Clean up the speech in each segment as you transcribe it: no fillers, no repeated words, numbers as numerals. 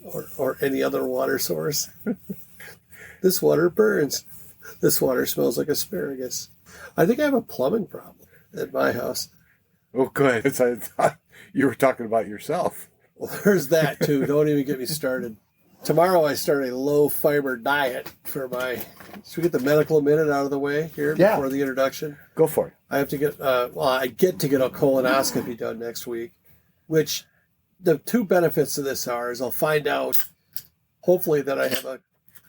or any other water source. This water burns. This water smells like asparagus. I think I have a plumbing problem at my house. Oh, good. I thought you were talking about yourself. Well, there's that, too. Don't even get me started. Tomorrow I start a low-fiber diet for my... Should we get the medical minute out of the way here before the introduction? Go for it. I have to get... I get to get a colonoscopy done next week, which the two benefits of this is I'll find out, hopefully, that I have a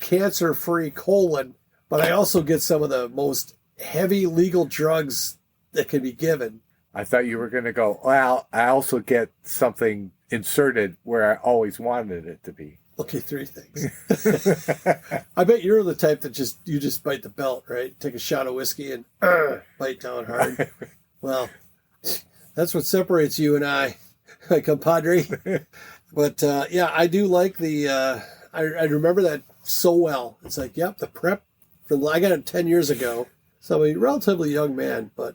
cancer-free colon, but I also get some of the most heavy legal drugs that can be given. I thought you were going to go, well, I also get something inserted where I always wanted it to be. Okay, 3 things. I bet you're the type that you just bite the belt, right? Take a shot of whiskey and bite down hard. Well, that's what separates you and I, my compadre. But I do like the. I remember that so well. It's like, yep, the prep. I got it 10 years ago. So I'm a relatively young man, but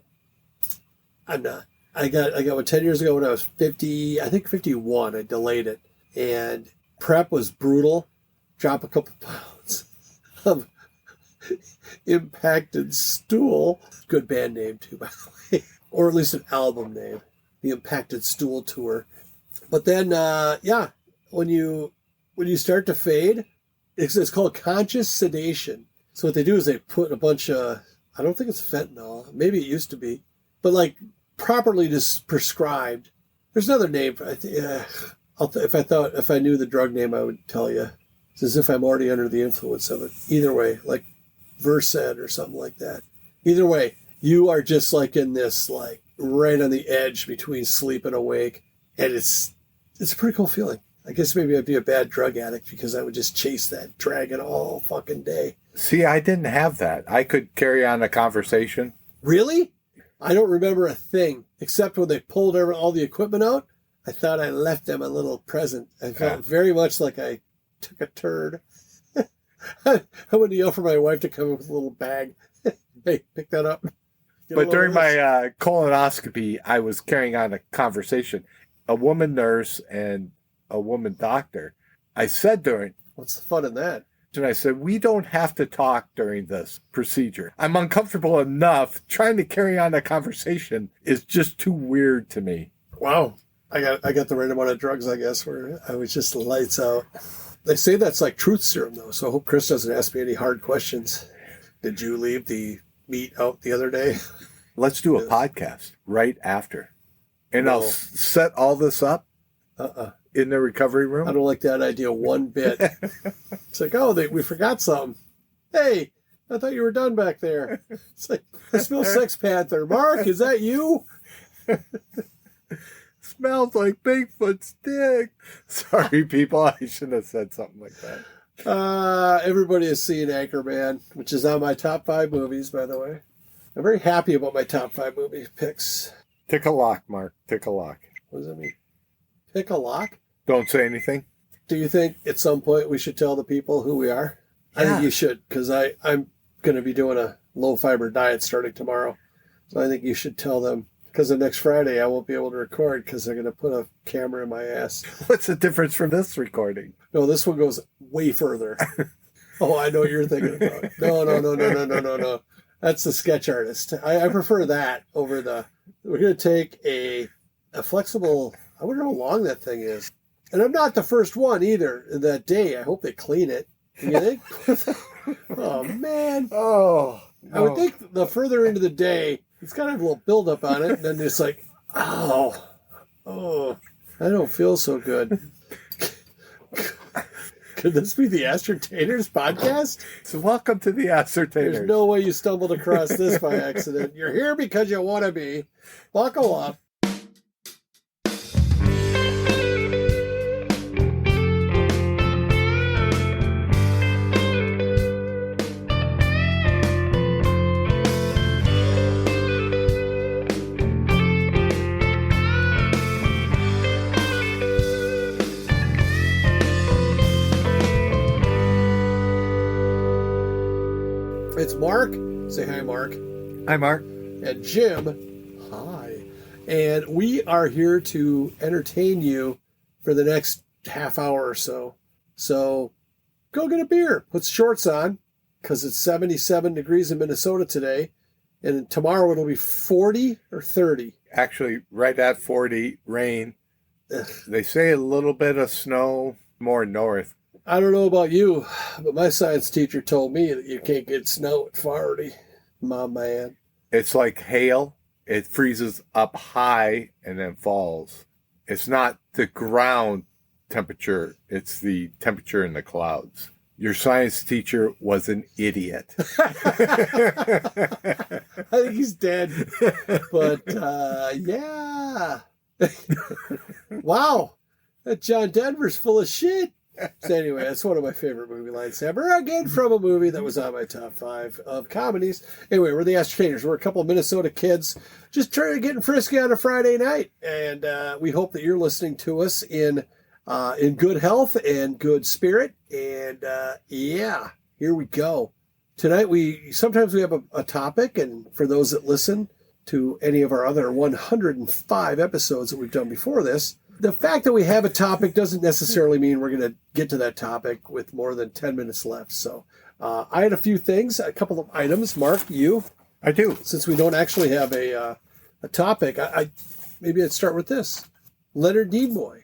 I'm not. I got one 10 years ago when I was 50. I think 51. I delayed it, and prep was brutal. Drop a couple pounds of impacted stool. Good band name too, by the way, or at least an album name. The Impacted Stool Tour. But then, when you start to fade, it's called conscious sedation. So what they do is they put a bunch of, I don't think it's fentanyl. Maybe it used to be, but like properly just prescribed. There's another name. If I knew the drug name, I would tell you. It's as if I'm already under the influence of it. Either way, like Versed or something like that. Either way, you are just like in this, like right on the edge between sleep and awake. And it's a pretty cool feeling. I guess maybe I'd be a bad drug addict because I would just chase that dragon all fucking day. See, I didn't have that. I could carry on a conversation. Really? I don't remember a thing, except when they pulled all the equipment out. I thought I left them a little present. I felt very much like I took a turd. I wouldn't yell for my wife to come in with a little bag. Hey, pick that up. But during my colonoscopy, I was carrying on a conversation. A woman nurse and a woman doctor. I said during... What's the fun in that? And I said, we don't have to talk during this procedure. I'm uncomfortable enough. Trying to carry on a conversation is just too weird to me. Wow. I got the right amount of drugs, I guess, where I was just lights out. They say that's like truth serum, though, so I hope Chris doesn't ask me any hard questions. Did you leave the meat out the other day? Let's do a podcast right after. And I'll set all this up in the recovery room. I don't like that idea one bit. It's like, we forgot something. Hey, I thought you were done back there. It's like, I smell Sex Panther. Mark, is that you? Smells like Bigfoot's dick. Sorry, people. I shouldn't have said something like that. Everybody has seen Anchorman, which is on my top 5 movies, by the way. I'm very happy about my top 5 movie picks. Tick a lock, Mark. Tick a lock. What does that mean? Pick a lock? Don't say anything. Do you think at some point we should tell the people who we are? Yeah. I think you should, because I'm going to be doing a low-fiber diet starting tomorrow. So I think you should tell them. Because the next Friday I won't be able to record because they're going to put a camera in my ass. What's the difference from this recording? No, this one goes way further. Oh, I know what you're thinking about. No. That's the sketch artist. I prefer that over the... We're going to take a flexible... I wonder how long that thing is. And I'm not the first one either that day. I hope they clean it. Do you think? Oh, man. Oh. No. I would think the further into the day... It's got to have a little buildup on it, and then it's like, I don't feel so good. Could this be the Ascertainers podcast? So welcome to the Ascertainers. There's no way you stumbled across this by accident. You're here because you want to be. Buckle up. It's Mark. Say hi, Mark. Hi, Mark. And Jim. Hi. And we are here to entertain you for the next half hour or so. So go get a beer. Put shorts on because it's 77 degrees in Minnesota today. And tomorrow it'll be 40 or 30. Actually, right at 40, rain. Ugh. They say a little bit of snow more north. I don't know about you, but my science teacher told me that you can't get snow at 40. My man. It's like hail. It freezes up high and then falls. It's not the ground temperature. It's the temperature in the clouds. Your science teacher was an idiot. I think he's dead. But, yeah. Wow. That John Denver's full of shit. So anyway, that's one of my favorite movie lines ever. Again, from a movie that was on my top 5 of comedies. Anyway, we're the Ascertainers. We're a couple of Minnesota kids just trying to get frisky on a Friday night. And we hope that you're listening to us in good health and good spirit. And yeah, here we go. Tonight, sometimes we have a topic. And for those that listen to any of our other 105 episodes that we've done before this, the fact that we have a topic doesn't necessarily mean we're going to get to that topic with more than 10 minutes left. So I had a few things, a couple of items. Mark, you? I do. Since we don't actually have a topic, maybe I'd start with this. Leonard Nimoy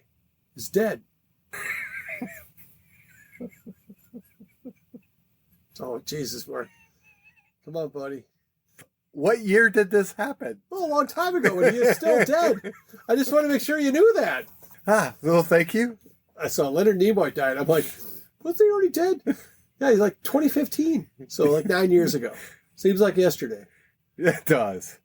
is dead. Oh, Jesus, Mark. Come on, buddy. What year did this happen? Oh, a long time ago when he is still dead. I just want to make sure you knew that. Well, thank you. I saw Leonard Nimoy died. I'm like, was he already dead? Yeah, he's like 2015. So like 9 years ago. Seems like yesterday. It does.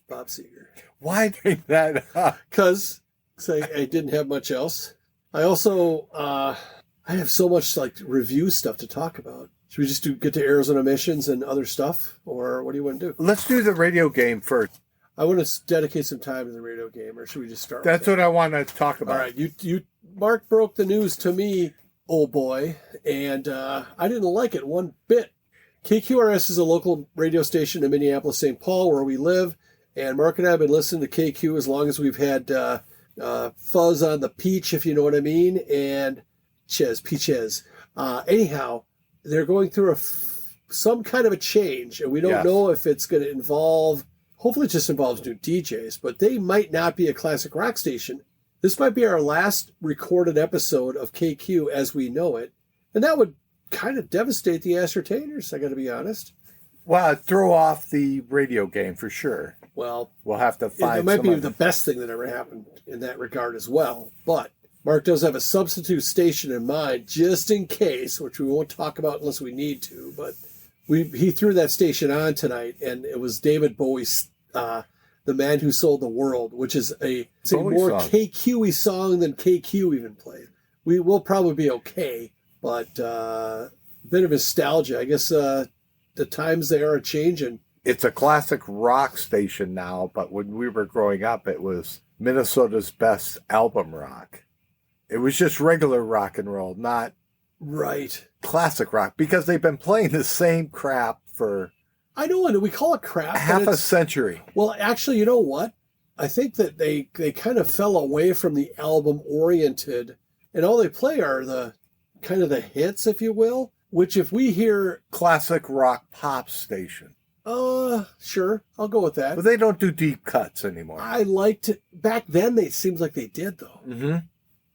Bob Seger. Why bring that up? Because I didn't have much else. I also, I have so much like review stuff to talk about. Should we just get to Arizona missions and other stuff? Or what do you want to do? Let's do the radio game first. I want to dedicate some time to the radio game, or should we just start That's with what I want to talk about. All right, Mark broke the news to me, old boy, and I didn't like it one bit. KQRS is a local radio station in Minneapolis, St. Paul, where we live, and Mark and I have been listening to KQ as long as we've had fuzz on the peach, if you know what I mean, and peaches. Anyhow, they're going through some kind of a change, and we don't know if it's going to involve, hopefully it just involves new DJs, but they might not be a classic rock station. This might be our last recorded episode of KQ as we know it, and that would kind of devastate the Ascertainers, I got to be honest. Well, throw off the radio game for sure. Well, we'll have to find it might be the best thing that ever happened in that regard as well, but Mark does have a substitute station in mind, just in case, which we won't talk about unless we need to. But he threw that station on tonight, and it was David Bowie's "The Man Who Sold the World," which is a more KQ-y song than KQ even played. We will probably be okay, but a bit of nostalgia. I guess the times they are changing. It's a classic rock station now, but when we were growing up, it was Minnesota's best album rock. It was just regular rock and roll, not classic rock, because they've been playing the same crap for... I know, and we call it crap. Half a century. Well, actually, you know what? I think that they kind of fell away from the album-oriented, and all they play are the kind of the hits, if you will, which if we hear... Classic rock pop station. Sure, I'll go with that. But they don't do deep cuts anymore. I liked it. Back then, it seems like they did, though. Mm-hmm.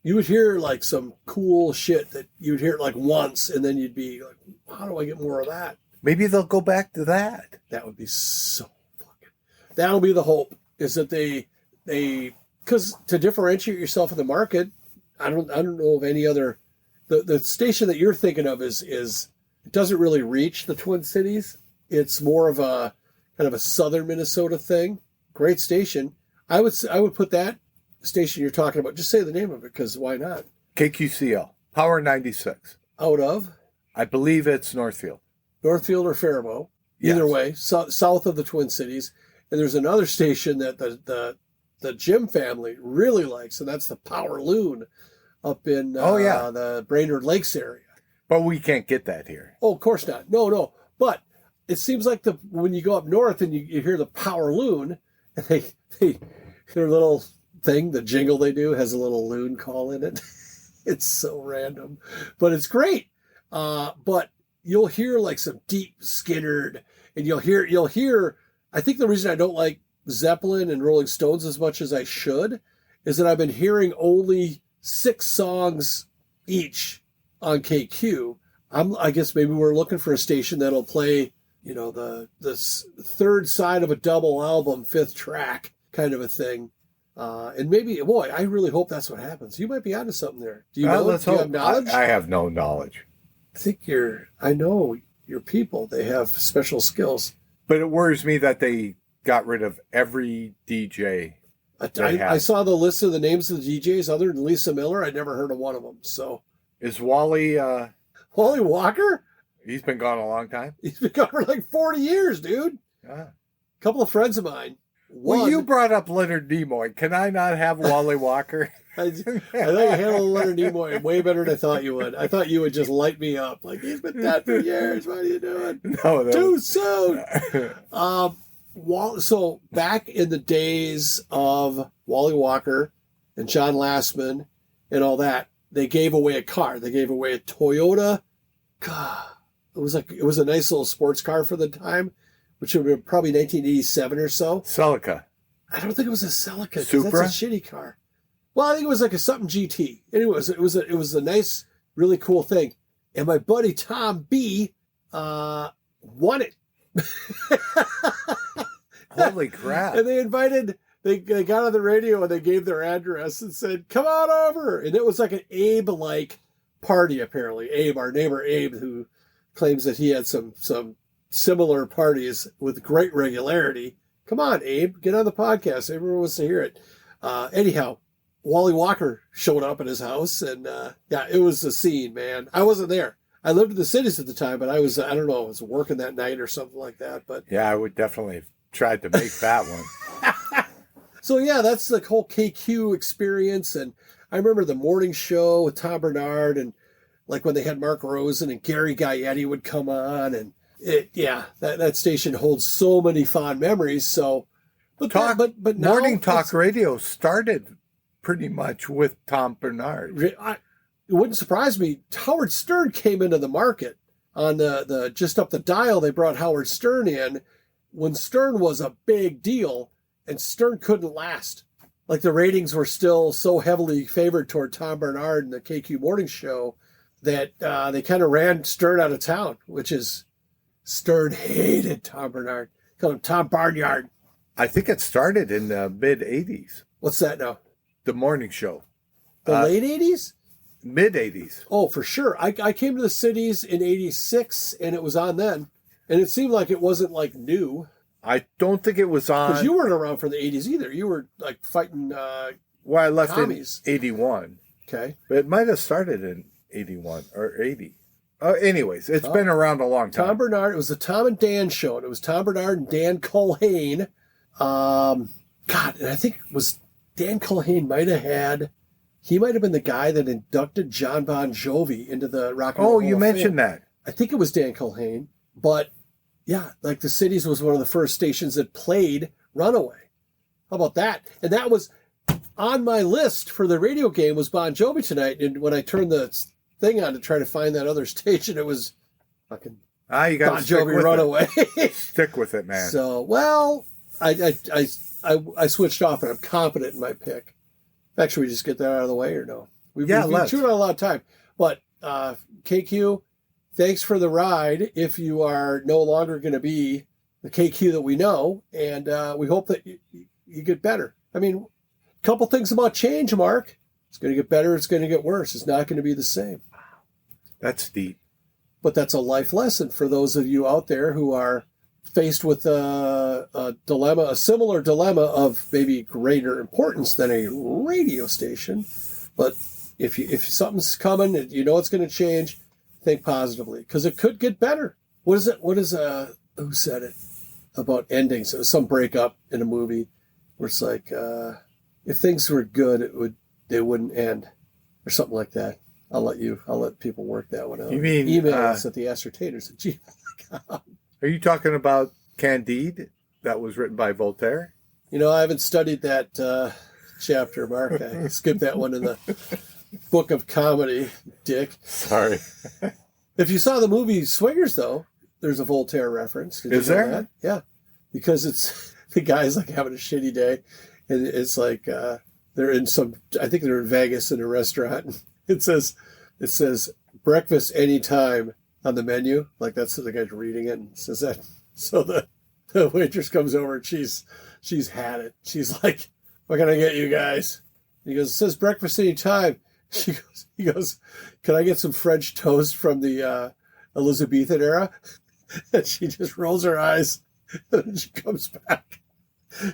You would hear like some cool shit that you'd hear it like once, and then you'd be like, how do I get more of that? Maybe they'll go back to that. That would be so fucking... That'll be the hope, is that they because to differentiate yourself in the market, I don't know of any other... The station that you're thinking of is it doesn't really reach the Twin Cities. It's more of a kind of a southern Minnesota thing. Great station. I would put that station you're talking about, just say the name of it, because why not? KQCL, Power 96. Out of? I believe it's Northfield. Northfield or Faribault. Either way, south of the Twin Cities. And there's another station that the Jim family really likes, and that's the Power Loon up in the Brainerd Lakes area. But we can't get that here. Oh, of course not. No. But it seems like when you go up north and you hear the Power Loon, their little thing, the jingle they do has a little loon call in it. It's so random, but it's great. But you'll hear like some deep Skinnerd, and you'll hear. I think the reason I don't like Zeppelin and Rolling Stones as much as I should is that I've been hearing only 6 songs each on KQ. I guess maybe we're looking for a station that'll play, the third side of a double album, 5th track kind of a thing. And maybe, boy, I really hope that's what happens. You might be onto something there. Do you know? Do you have knowledge? I have no knowledge. I know your people. They have special skills. But it worries me that they got rid of every DJ. I saw the list of the names of the DJs. Other than Lisa Miller, I'd never heard of one of them. So, is Wally Walker? He's been gone a long time. He's been gone for like 40 years, dude. A couple of friends of mine. Well, you brought up Leonard Nimoy. Can I not have Wally Walker? I thought you handled Leonard Nimoy way better than I thought you would. I thought you would just light me up. Like, he's been dead for years. What are you doing? No, Too soon. So back in the days of Wally Walker and John Lastman and all that, they gave away a car. They gave away a Toyota. God, it was a nice little sports car for the time, which would have been probably 1987 or so. Celica. I don't think it was a Celica. Supra? That's a shitty car. Well, I think it was like a something GT. Anyways, it was a nice, really cool thing. And my buddy Tom B won it. Holy crap. And they got on the radio and they gave their address and said, come on over. And it was like an Abe-like party, apparently. Abe, our neighbor Abe, who claims that he had some similar parties with great regularity. Come on, Abe, get on the podcast. Everyone wants to hear it. Anyhow, Wally Walker showed up at his house, and it was a scene, man. I wasn't there. I lived in the cities at the time, but I was working that night or something like that. But yeah, I would definitely have tried to make that one. So yeah, that's the whole KQ experience. And I remember the morning show with Tom Bernard, and like when they had Mark Rosen and Gary Gaetti would come on, and that station holds so many fond memories. So, but now morning talk radio started pretty much with Tom Bernard. It wouldn't surprise me. Howard Stern came into the market on the just up the dial. They brought Howard Stern in when Stern was a big deal, and Stern couldn't last. Like, the ratings were still so heavily favored toward Tom Bernard and the KQ morning show that they kind of ran Stern out of town, which is Stern hated Tom Bernard. Called him Tom Barnyard. I think it started in the mid-'80s. What's that now? The morning show. The late 80s? Mid-'80s. Oh, for sure. I came to the cities in 86, and it was on then. And it seemed like it wasn't, like, new. I don't think it was on. Because you weren't around for the 80s either. You were, like, fighting well, I left commies. in 81. Okay. But it might have started in 81 or 80. Anyways, it's been around a long time. Tom Bernard. It was the Tom and Dan show. And it was Tom Bernard and Dan Culhane. And I think it was Dan Culhane might have been the guy that inducted John Bon Jovi into the Rock and Roll Hall you of mentioned Fame. that. I think it was Dan Culhane. But, yeah, like the Cities was one of the first stations that played Runaway. How about that? And that was on my list for the radio game was Bon Jovi tonight. And when I turned the thing on to try to find that other station, it was fucking you got Bon Jovi Runaway. Stick with it, man. So, well, I switched off, and I'm confident in my pick. Should we just get that out of the way, or no? We've been chewing on a lot of time. But KQ, thanks for the ride. If you are no longer going to be the KQ that we know, and we hope that you get better. I mean, a couple things about change, Mark. It's going to get better. It's going to get worse. It's not going to be the same. That's deep. But that's a life lesson for those of you out there who are faced with a dilemma, a similar dilemma of maybe greater importance than a radio station. But if something's coming, you know it's going to change, think positively, because it could get better. Who said it about endings? It was some breakup in a movie where it's like, if things were good, they wouldn't end, or something like that. I'll let people work that one out. You mean email us at TheAscertainers@gmail.com. Are you talking about Candide that was written by Voltaire? I haven't studied that chapter, Mark. I skipped that one in book of comedy, dick. Sorry. If you saw the movie Swingers, though, there's a Voltaire reference. Did Is you know there? that? Yeah. Because it's the guy's like having a shitty day. And it's like they're in I think they're in Vegas in a restaurant. It says breakfast anytime on the menu. Like that's the guy's reading it and says that. So the waitress comes over and she's had it. She's like, what can I get you guys? And he goes, it says breakfast anytime. He goes, can I get some French toast from the Elizabethan era? And she just rolls her eyes and she comes back.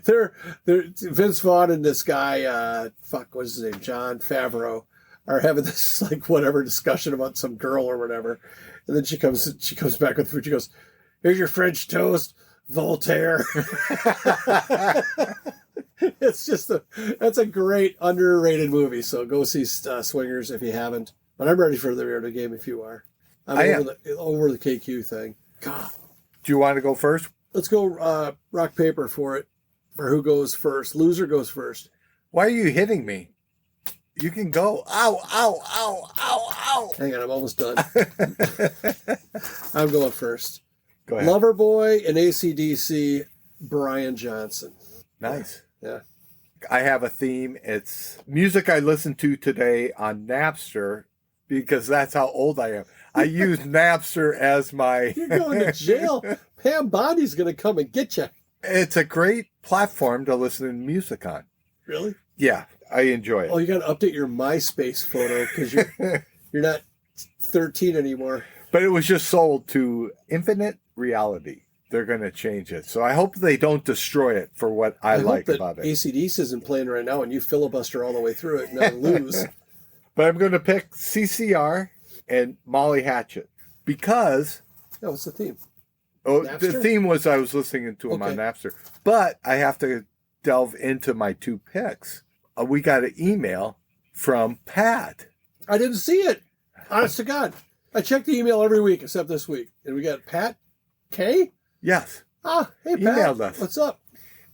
They're Vince Vaughn and this guy, what's his name? John Favreau are having this like whatever discussion about some girl or whatever. And then she comes back with food. She goes, here's your French toast, Voltaire. That's a great underrated movie. So go see Swingers if you haven't. But I'm ready for the Weirdo game if you are. I'm over the KQ thing. God. Do you want to go first? Let's go rock, paper for it. For who goes first. Loser goes first. Why are you hitting me? You can go. Ow, ow, ow, ow, ow. Hang on, I'm almost done. I'm going first. Go ahead. Loverboy and AC/DC, Brian Johnson. Nice. Yeah. I have a theme. It's music I listened to today on Napster because that's how old I am. I use Napster as my... You're going to jail. Pam Bondi's going to come and get you. It's a great platform to listen to music on. Really? Yeah, I enjoy it. Oh, you got to update your MySpace photo because you're not 13 anymore. But it was just sold to Infinite Reality. They're going to change it. So I hope they don't destroy it for what I like about it. AC/DC isn't playing right now and you filibuster all the way through it and then lose. But I'm going to pick CCR and Molly Hatchet because... No, what's the theme? Oh, Napster? the theme was I was listening to them on Napster. But I have to delve into my two picks. We got an email from Pat. I didn't see it. Honest to God. I check the email every week except this week. And we got Pat K? Yes. Ah, hey, Pat. Emailed us. What's up?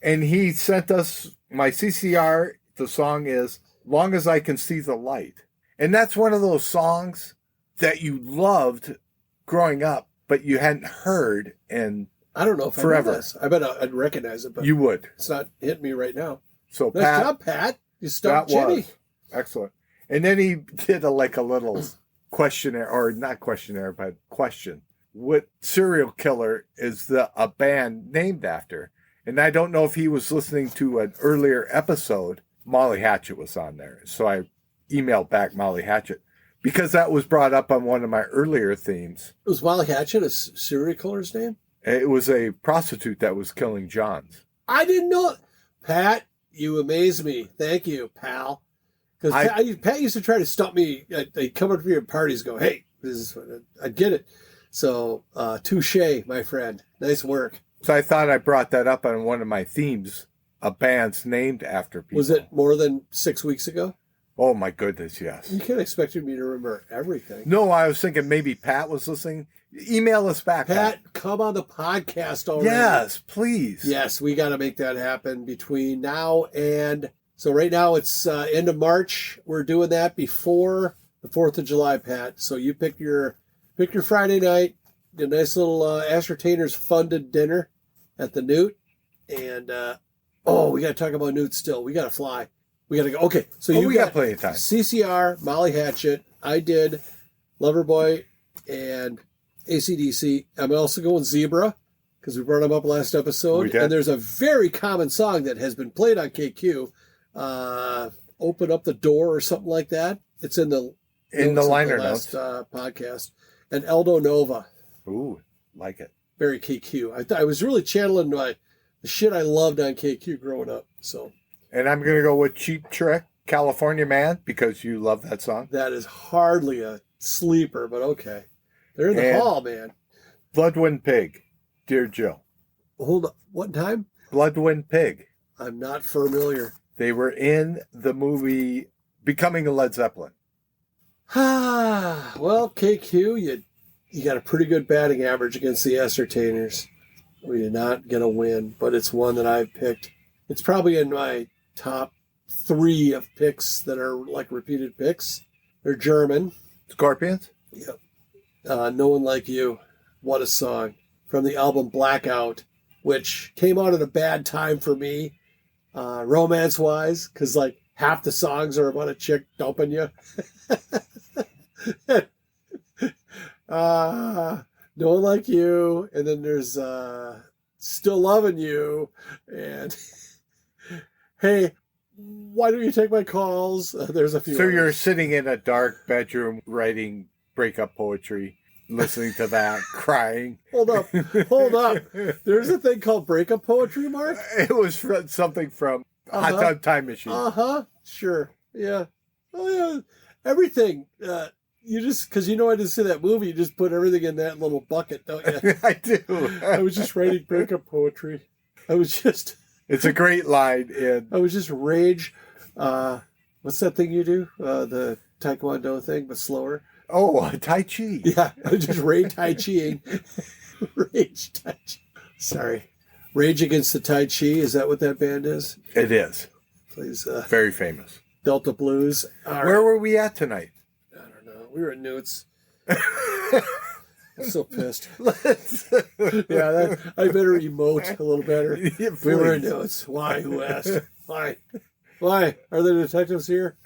And he sent us my CCR. The song is Long as I Can See the Light. And that's one of those songs that you loved growing up, but you hadn't heard in I don't know if forever. I know this. I bet I'd recognize it, but you would. It's not hitting me right now. So Nice Pat, job, Pat. You stumped Jimmy. was excellent. And then he did a little questionnaire, or not questionnaire, but question. What serial killer is a band named after? And I don't know if he was listening to an earlier episode. Molly Hatchet was on there. So I emailed back Molly Hatchet because that was brought up on one of my earlier themes. Was Molly Hatchet a serial killer's name? It was a prostitute that was killing Johns. I didn't know. Pat, you amaze me. Thank you, pal. Because Pat used to try to stop me. They'd come up to me at parties and go, hey, this is what I get it. So, touche, my friend. Nice work. So I thought I brought that up on one of my themes, a band's named after people. Was it more than 6 weeks ago? Oh, my goodness, yes. You can't expect me to remember everything. No, I was thinking maybe Pat was listening. Email us back. Pat, come on the podcast already. Yes, please. Yes, we got to make that happen between now and... So right now it's end of March. We're doing that before the 4th of July, Pat. So you pick your Friday night, a nice little Ascertainers funded dinner at the Newt. And, we got to talk about Newt still. We got to fly. We got to go. Okay, so we got plenty of time. CCR, Molly Hatchet. I did Loverboy and AC/DC. I'm also going Zebra because we brought them up last episode. We did. And there's a very common song that has been played on KQ. Open Up the Door or something like that. It's in the liner last, notes podcast. And Eldo Nova. Ooh, like it. Very KQ. I was really channeling the shit I loved on KQ growing up. So. And I'm going to go with Cheap Trick, California Man, because you love that song. That is hardly a sleeper, but okay. They're in the hall, man. Bloodwind Pig, Dear Jill. Hold on. What time? Bloodwind Pig. I'm not familiar. They were in the movie Becoming a Led Zeppelin. Well, KQ, you got a pretty good batting average against the Ascertainers. You're not going to win, but it's one that I picked. It's probably in my top 3 of picks that are like repeated picks. They're German. Scorpions? Yep. No One Like You. What a song. From the album Blackout, which came out at a bad time for me, romance-wise, because like half the songs are about a chick dumping you. No One Like You, and then there's Still Loving You, and Hey, Why Don't You Take My Calls? There's a few. So others. you're sitting in a dark bedroom writing breakup poetry, listening to that, crying. Hold up. There's a thing called breakup poetry, Mark? It was something from Hot Tub Time Machine. Sure. Yeah. Oh, yeah. Everything. You just, because I didn't see that movie, you just put everything in that little bucket, don't you? I do. I was just writing breakup poetry. It's a great line. I was just rage. What's that thing you do? The Taekwondo thing, but slower. Oh, Tai Chi. Yeah, I was just rage Tai Chiing. Rage Tai Chi. Sorry. Rage Against the Tai Chi. Is that what that band is? It is. Please. Very famous. Delta Blues. Where were we at tonight? I don't know. We were at Newt's. I'm so pissed. I better emote a little better. Yeah, we were at Newt's. Why? Who asked? Why? Are the detectives here?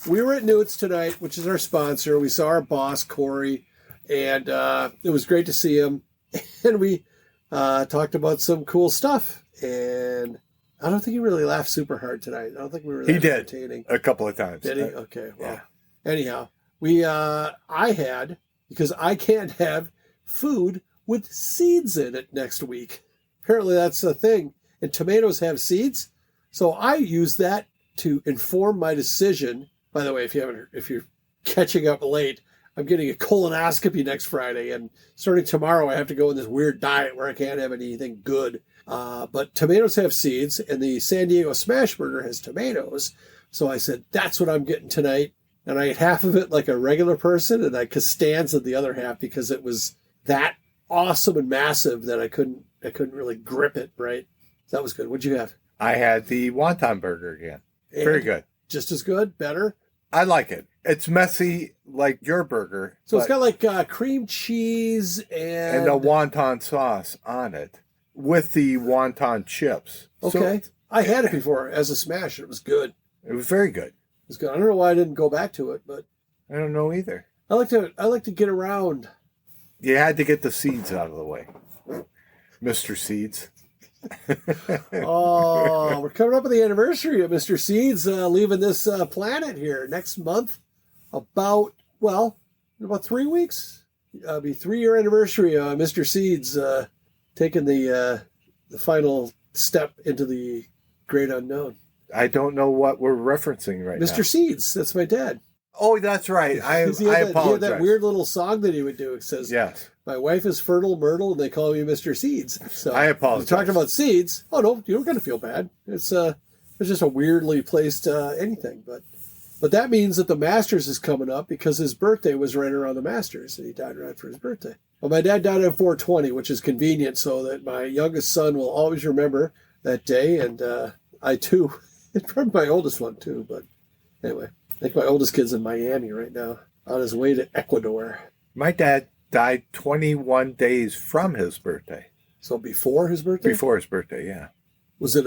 We were at Newt's tonight, which is our sponsor. We saw our boss, Corey, and it was great to see him. And we talked about some cool stuff. And I don't think he really laughed super hard tonight. I don't think we were that entertaining. A couple of times. Did he? Okay. Well, anyhow, I had, because I can't have food with seeds in it next week. Apparently that's the thing. And tomatoes have seeds. So I use that to inform my decision. By the way, if you're catching up late, I'm getting a colonoscopy next Friday, and starting tomorrow I have to go on this weird diet where I can't have anything good. But tomatoes have seeds, and the San Diego Smash Burger has tomatoes. So I said, that's what I'm getting tonight. And I ate half of it like a regular person, and I Costanza the other half because it was that awesome and massive that I couldn't really grip it, right? That was good. What'd you have? I had the wonton burger again. And very good. Just as good? Better? I like it. It's messy like your burger. So it's got like cream cheese and a wonton sauce on it with the wonton chips. Okay. So, I had it before as a smash. It was good. It was very good. It was good. I don't know why I didn't go back to it, but I don't know either. I like to get around. You had to get the seeds out of the way. Mr. Seeds. Oh, we're coming up on the anniversary of Mr. Seeds leaving this planet here next month. About 3 weeks. It'll be 3-year anniversary of Mr. Seeds taking the final step into the great unknown. I don't know what we're referencing right now. Mr. Seeds, that's my dad. Oh, that's right. I apologize. He had that weird little song that he would do. It says, yes, my wife is fertile Myrtle, and they call me Mr. Seeds. So I apologize. Talking about seeds. Oh, no, you don't got to feel bad. It's just a weirdly placed anything. But that means that the Masters is coming up because his birthday was right around the Masters, and he died right for his birthday. Well, my dad died on 4/20, which is convenient so that my youngest son will always remember that day, and I too. And probably my oldest one too, but anyway. I think my oldest kid's in Miami right now, on his way to Ecuador. My dad died 21 days from his birthday. So before his birthday? Before his birthday, yeah. Was it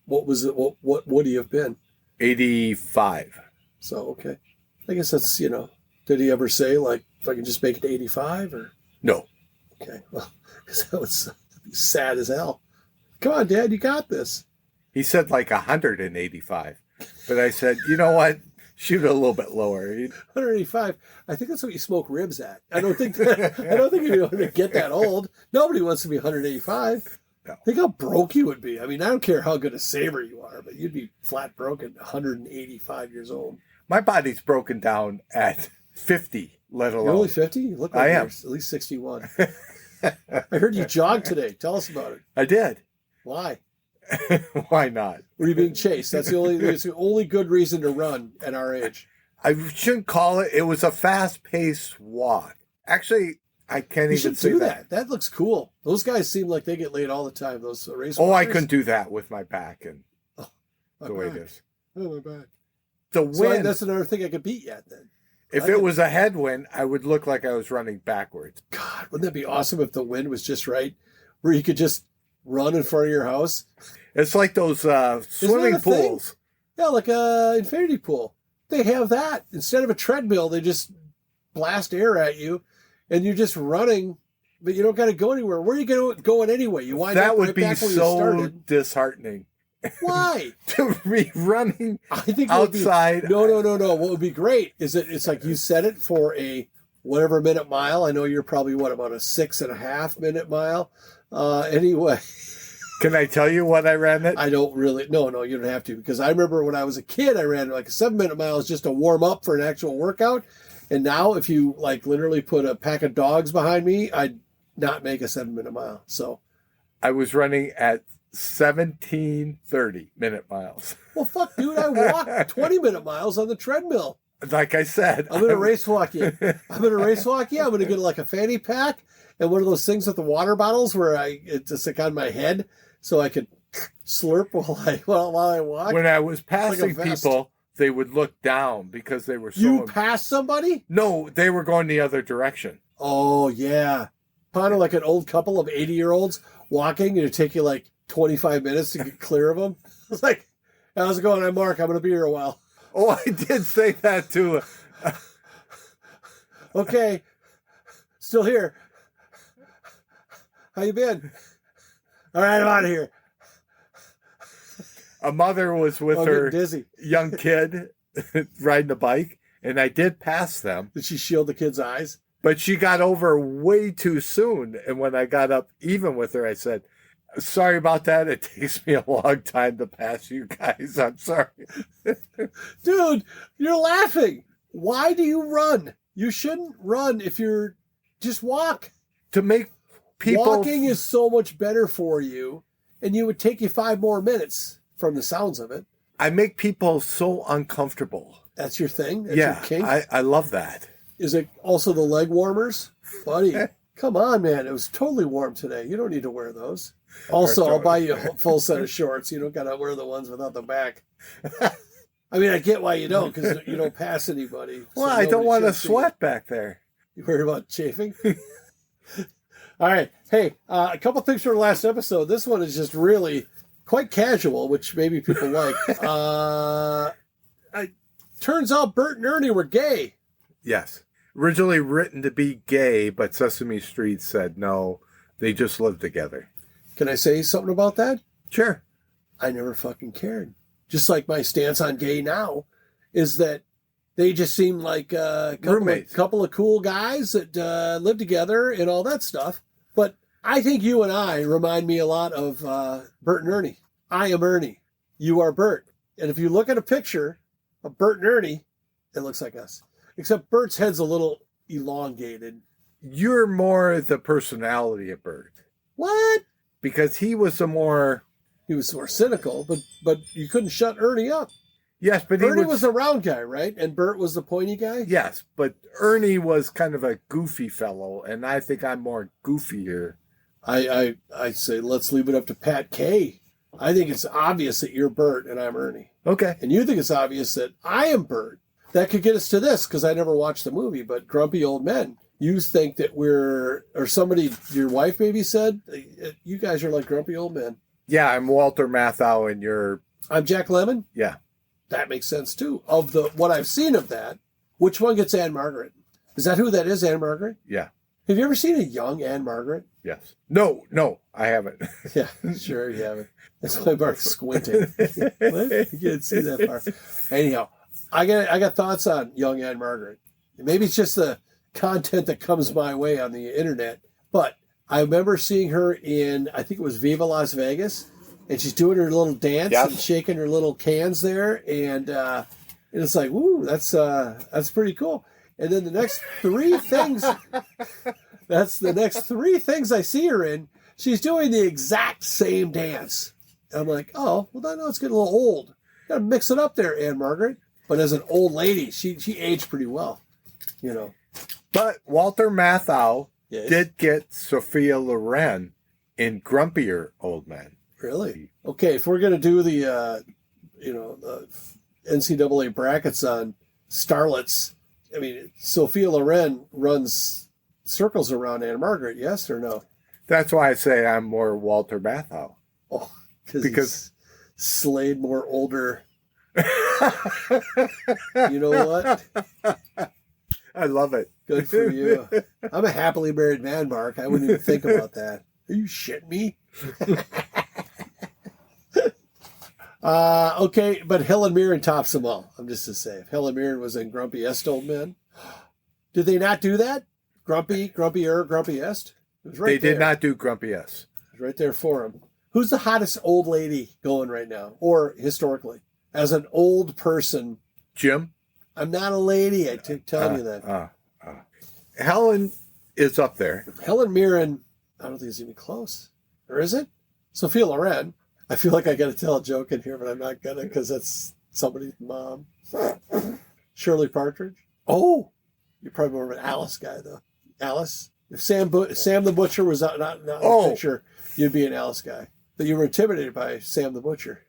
what would he have been? 85. So, okay. I guess that's, did he ever say, like, if I can just make it 85 or? No. Okay, well, because that would be sad as hell. Come on, Dad, you got this. He said like 185. But I said, you know what? Shoot it a little bit lower. 185. I think that's what you smoke ribs at. I don't think you're going to get that old. Nobody wants to be 185. No. Think how broke you would be. I mean, I don't care how good a saver you are, but you'd be flat broke at 185 years old. My body's broken down at 50, let alone. You're only 50? You look like I am. At least 61. I heard you jogged today. Tell us about it. I did. Why? Why not? Were you being chased? That's the only good reason to run at our age. I shouldn't call it. It was a fast-paced walk. Actually, I can't even say that. That looks cool. Those guys seem like they get laid all the time. Those race walkers. I couldn't do that with my back and the way it is. Oh, my back. The wind. That's another thing I could beat yet then. If it was a headwind, I would look like I was running backwards. God, wouldn't that be awesome if the wind was just right, where you could just run in front of your house? It's like those swimming pools. Thing? Yeah, like a infinity pool. They have that. Instead of a treadmill, they just blast air at you, and you're just running, but you don't got to go anywhere. Where are you going anyway? You wind that up would right be back where so you started. disheartening. Why? To be running I think outside. No. What would be great is that it's like you set it for a whatever minute mile. I know you're probably about a 6.5 minute mile. Anyway. Can I tell you what I ran it? I don't really. No, you don't have to, because I remember when I was a kid, I ran like a 7-minute mile is just a warm up for an actual workout. And now if you like literally put a pack of dogs behind me, I'd not make a 7-minute mile. So I was running at 17:30-minute miles. Well, fuck, dude, I walked 20-minute miles on the treadmill. Like I said, I'm going to race walk you. I'm going to get like a fanny pack and one of those things with the water bottles where it's just like on my head so I could slurp while I walk. When I was passing like people, they would look down because they were so... You passed somebody? No, they were going the other direction. Oh, yeah. Kind of like an old couple of 80-year-olds walking, and it'd take you like 25 minutes to get clear of them. It's like, how's it going? I'm Mark. I'm going to be here a while. Oh, I did say that too. Okay. Still here. How you been? All right, I'm out of here. A mother was with her young kid riding a bike, and I did pass them. Did she shield the kid's eyes? But she got over way too soon. And when I got up even with her, I said, sorry about that. It takes me a long time to pass you guys. I'm sorry. Dude, you're laughing. Why do you run? You shouldn't run if you're... Just walk. To make people... Walking is so much better for you, and you would take you 5 more minutes from the sounds of it. I make people so uncomfortable. That's your thing? That's your kink? I love that. Is it also the leg warmers? Buddy, come on, man. It was totally warm today. You don't need to wear those. Also, I'll buy you a full set of shorts. You don't got to wear the ones without the back. I mean, I get why you don't, because you don't pass anybody. Well, I don't want to sweat back there. You worried about chafing? All right. Hey, a couple things from the last episode. This one is just really quite casual, which maybe people like. Turns out Bert and Ernie were gay. Yes. Originally written to be gay, but Sesame Street said no, they just live together. Can I say something about that? Sure. I never fucking cared. Just like my stance on gay now is that they just seem like a couple of cool guys that live together and all that stuff. But I think you and I remind me a lot of Bert and Ernie. I am Ernie. You are Bert. And if you look at a picture of Bert and Ernie, it looks like us. Except Bert's head's a little elongated. You're more the personality of Bert. What? Because he was more cynical, but you couldn't shut Ernie up. Yes, but Ernie was the round guy, right? And Bert was the pointy guy? Yes, but Ernie was kind of a goofy fellow, and I think I'm more goofier. I say let's leave it up to Pat K. I think it's obvious that you're Bert and I'm Ernie. Okay. And you think it's obvious that I am Bert. That could get us to this, because I never watched the movie, but Grumpy Old Men. You think that or somebody, your wife maybe said, you guys are like grumpy old men. Yeah, I'm Walter Matthau and I'm Jack Lemmon? Yeah. That makes sense too. Of what I've seen of that, which one gets Anne Margaret? Is that who that is, Anne Margaret? Yeah. Have you ever seen a young Anne Margaret? Yes. No, I haven't. Yeah, sure you haven't. That's why Mark's squinting. What? You can't see that far. Anyhow, I got thoughts on young Anne Margaret. Maybe it's just the content that comes my way on the internet, but I remember seeing her in, I think it was Viva Las Vegas, and she's doing her little dance and shaking her little cans there, and it's like, woo, that's pretty cool. And then the next 3 things, that's the next 3 things I see her in, she's doing the exact same dance. And I'm like, oh, well, I know it's getting a little old. You got to mix it up there, Anne Margaret. But as an old lady, she aged pretty well, you know. But Walter Matthau did get Sophia Loren in Grumpier Old Men. Really? Okay, if we're going to do the NCAA brackets on starlets, I mean, Sophia Loren runs circles around Anne Margaret, yes or no? That's why I say I'm more Walter Matthau. Oh, because he's slayed more older. You know what? I love it. Good for you. I'm a happily married man, Mark. I wouldn't even think about that. Are you shitting me? Okay, but Helen Mirren tops them all. I'm just to say, if Helen Mirren was in Grumpy Est Old Men, did they not do that? Grumpy Est? It was right They there. did not do Grumpy S. It was right there for him. Who's the hottest old lady going right now, or historically, as an old person? Jim? I'm not a lady. I keep telling you that. Helen is up there. Helen Mirren, I don't think it's even close. Or is it? Sophia Loren. I feel like I got to tell a joke in here, but I'm not going to because that's somebody's mom. Shirley Partridge. Oh, you're probably more of an Alice guy, though. Alice? If Sam the Butcher was not in the picture, you'd be an Alice guy. But you were intimidated by Sam the Butcher,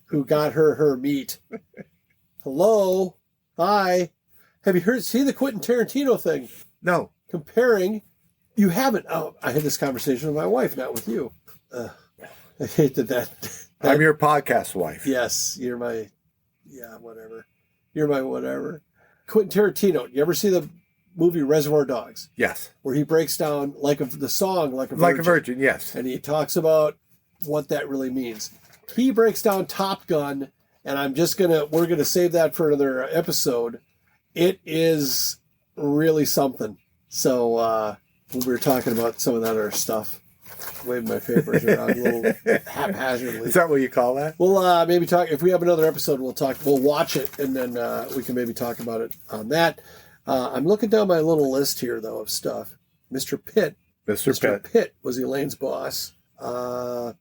who got her meat. Hello? Hi. Have you seen the Quentin Tarantino thing? No. Comparing. You haven't. Oh, I had this conversation with my wife, not with you. I hated that. I'm your podcast wife. Yes, you're my. Yeah, whatever. You're my whatever. Quentin Tarantino. You ever see the movie Reservoir Dogs? Yes. Where he breaks down the song like a virgin. Like a virgin, yes. And he talks about what that really means. He breaks down Top Gun, and we're gonna save that for another episode. It is really something. So we were talking about some of that other stuff. Waving my papers around a little haphazardly. Is that what you call that? We'll maybe talk, if we have another episode, we'll watch it, and then we can maybe talk about it on that. I'm looking down my little list here, though, of stuff. Mr. Pitt. Mr. Pitt was Elaine's boss. And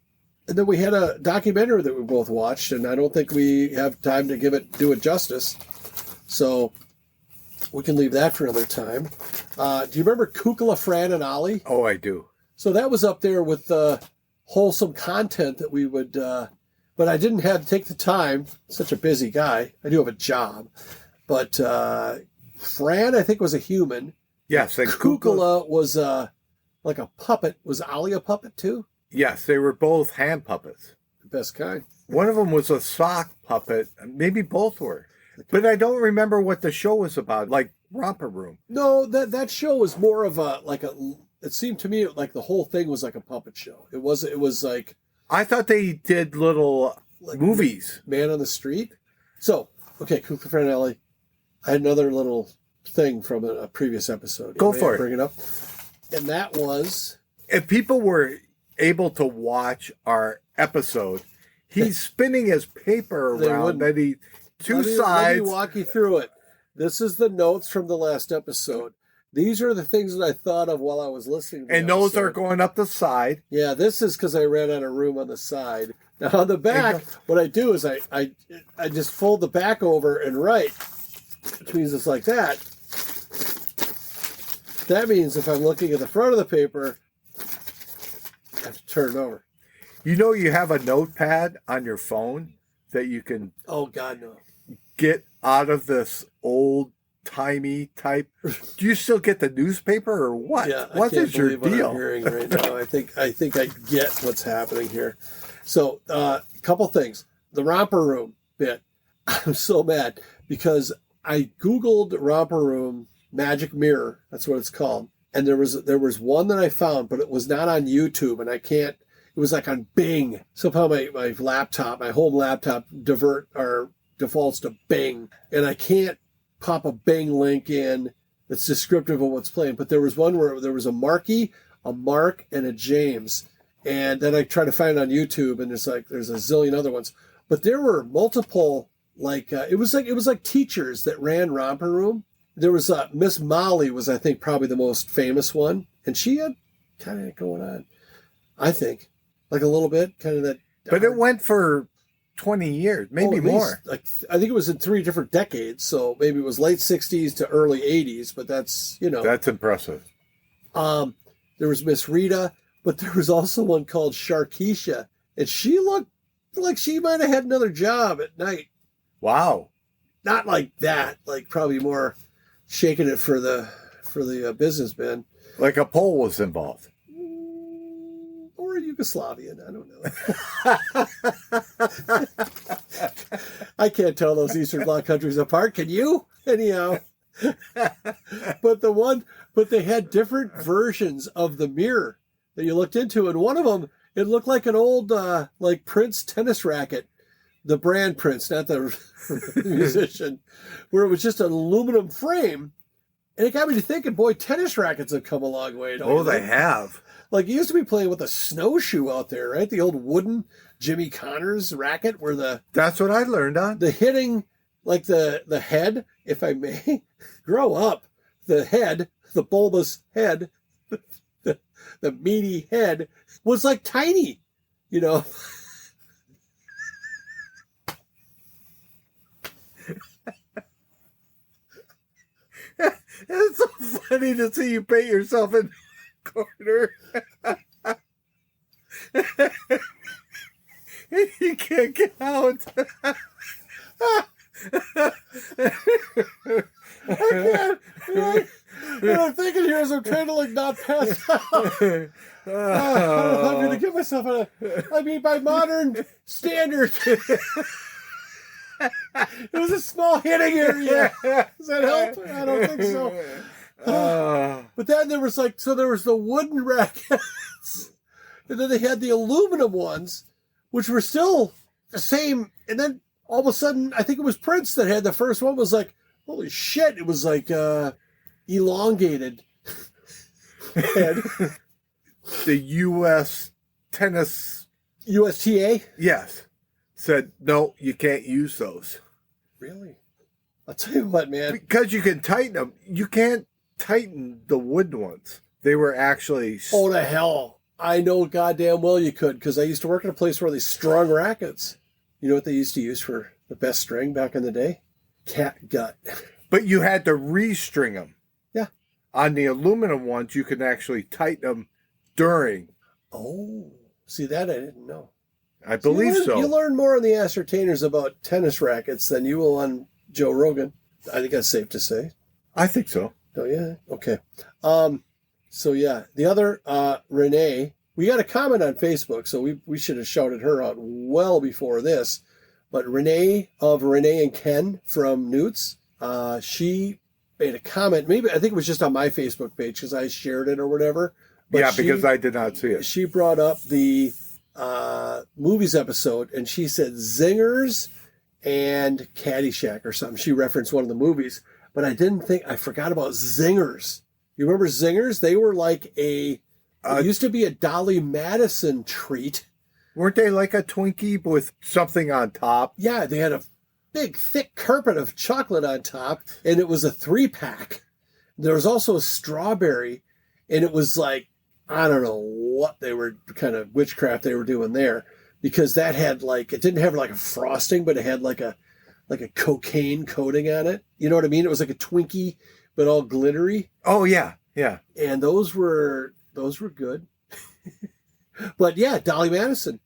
then we had a documentary that we both watched, and I don't think we have time to do it justice. So we can leave that for another time. Do you remember Kukla, Fran, and Ollie? Oh, I do. So that was up there with the wholesome content that we would, but I didn't have to take the time. Such a busy guy. I do have a job. But Fran, I think, was a human. Yes. And Kukla was like a puppet. Was Ollie a puppet too? Yes, they were both hand puppets. The best kind. One of them was a sock puppet. Maybe both were. But I don't remember what the show was about, like Romper Room. No, that show was more of it seemed to me like the whole thing was like a puppet show. It was like... I thought they did little movies. Man on the Street. So, okay, Kukla, Fran, and Ollie. I had another little thing from a previous episode. Go for it. Bring it up. And that was... If people were able to watch our episode, he's spinning his paper around and he... Let me walk you through it. This is the notes from the last episode. These are the things that I thought of while I was listening to and those are going up the side. Yeah, this is because I ran out of room on the side. Now on the back, what I do is I just fold the back over and write, which means it's like that. That means if I'm looking at the front of the paper, I have to turn it over. You know you have a notepad on your phone that you can... Oh, God, no. Get out of this old-timey type. Do you still get the newspaper or what? Yeah, what is your what deal? I'm hearing right now. I think I get what's happening here. So, a couple things. The Romper Room bit. I'm so mad because I Googled Romper Room Magic Mirror. That's what it's called. And there was one that I found, but it was not on YouTube, and I can't. It was like on Bing. Somehow my laptop, my home laptop, defaults to Bing, and I can't pop a Bing link in that's descriptive of what's playing. But there was one where there was a Marky, a Mark, and a James, and then I try to find it on YouTube, and there's a zillion other ones. But there were multiple it was like teachers that ran Romper Room. There was Miss Molly was I think probably the most famous one, and she had kind of going on, I think. Like a little bit, kind of that. But it went for 20 years, maybe more. I think it was in 3 different decades, so maybe it was late 60s to early 80s, but that's, That's impressive. There was Miss Rita, but there was also one called Sharkeisha, and she looked like she might have had another job at night. Wow. Not like that, like probably more shaking it for the businessmen. Like a Pole was involved. Or a Yugoslavian, I don't know. I can't tell those Eastern Bloc countries apart. Can you? Anyhow. But they had different versions of the mirror that you looked into, and one of them, it looked like an old like Prince tennis racket, the brand Prince, not the musician, where it was just an aluminum frame, and it got me to thinking, boy, tennis rackets have come a long way. Oh, they have. Like, you used to be playing with a snowshoe out there, right? The old wooden Jimmy Connors racket where That's what I learned on. The hitting, like the head, if I may, grow up. The head, the bulbous head, the meaty head was like tiny, you know. It's so funny to see you paint yourself in the corner. You can't get out. I can't. What I'm thinking here is I'm trying to like not pass out. I don't know if I'm going to give myself by modern standards. It was a small hitting area. Does that help? I don't think so. But then there was the wooden rackets, and then they had the aluminum ones, which were still the same. And then all of a sudden, I think it was Prince that had the first one. Was like, holy shit! It was like elongated head. The U.S. tennis USTA. Yes. Said, no, you can't use those. Really? I'll tell you what, man. Because you can tighten them. You can't tighten the wood ones. They were actually... Oh, the hell. I know goddamn well you could, because I used to work at a place where they strung rackets. You know what they used to use for the best string back in the day? Cat gut. But you had to restring them. Yeah. On the aluminum ones, you can actually tighten them during. Oh, see, that I didn't know. I believe so. You learn more on the about tennis rackets than you will on Joe Rogan. I think that's safe to say. I think so. Oh, yeah? Okay. So, yeah. The other, Renee, we got a comment on Facebook, so we should have shouted her out well before this. But Renee of Renee and Ken from Newt's, she made a comment. Maybe, I think it was just on my Facebook page because I shared it or whatever. But because I did not see it. She brought up the movies episode, and she said Zingers and Caddyshack or something. She referenced one of the movies, but I forgot about Zingers. You remember Zingers? They were like it used to be a Dolly Madison treat. Weren't they like a Twinkie with something on top? Yeah, they had a big, thick carpet of chocolate on top, and it was a 3-pack. There was also a strawberry, and it was like, I don't know what they were, kind of witchcraft they were doing there, because that had it didn't have like a frosting, but it had like a cocaine coating on it. You know what I mean? It was like a Twinkie, but all glittery. Oh yeah, yeah. And those were good. But yeah, Dolly Madison,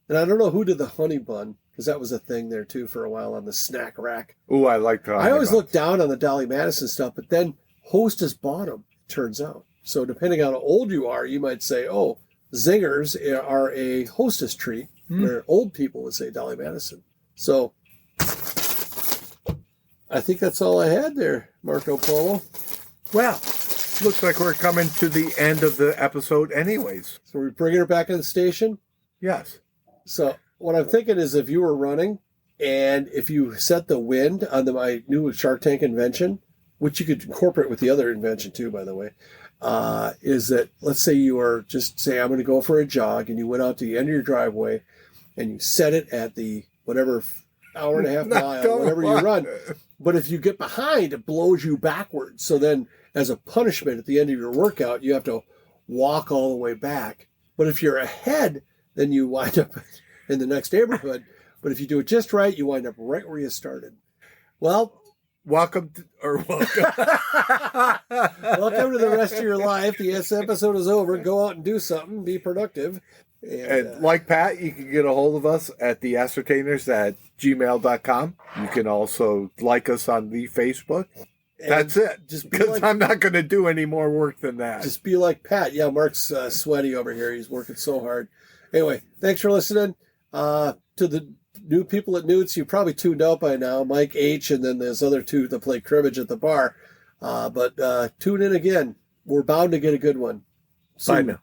and I don't know who did the honey bun, because that was a thing there too for a while on the snack rack. Oh, I like that. I always looked down on the Dolly Madison stuff, but then Hostess bought them. Turns out. So depending on how old you are, you might say, oh, Zingers are a Hostess treat, where old people would say Dolly Madison. So I think that's all I had there, Marco Polo. Well, looks like we're coming to the end of the episode anyways. So we're bringing her back in the station? Yes. So what I'm thinking is if you were running and if you set the wind on my new Shark Tank invention, which you could incorporate with the other invention too, by the way, is that, let's say you are I'm going to go for a jog, and you went out to the end of your driveway and you set it at the whatever hour and a half mile, whatever you run. But if you get behind, it blows you backwards. So then as a punishment at the end of your workout, you have to walk all the way back. But if you're ahead, then you wind up in the next neighborhood. But if you do it just right, you wind up right where you started. Well, welcome to the rest of your life. This episode is over. Go out and do something. Be productive. And like Pat, you can get a hold of us at TheAscertainers at gmail.com. You can also like us on the Facebook. That's it. Just be because I'm not going to do any more work than that. Just be like Pat. Yeah, Mark's sweaty over here. He's working so hard. Anyway, thanks for listening. To the new people at Newt's, you probably tuned out by now. Mike H. and then there's other two that play cribbage at the bar. But tune in again. We're bound to get a good one. Bye now.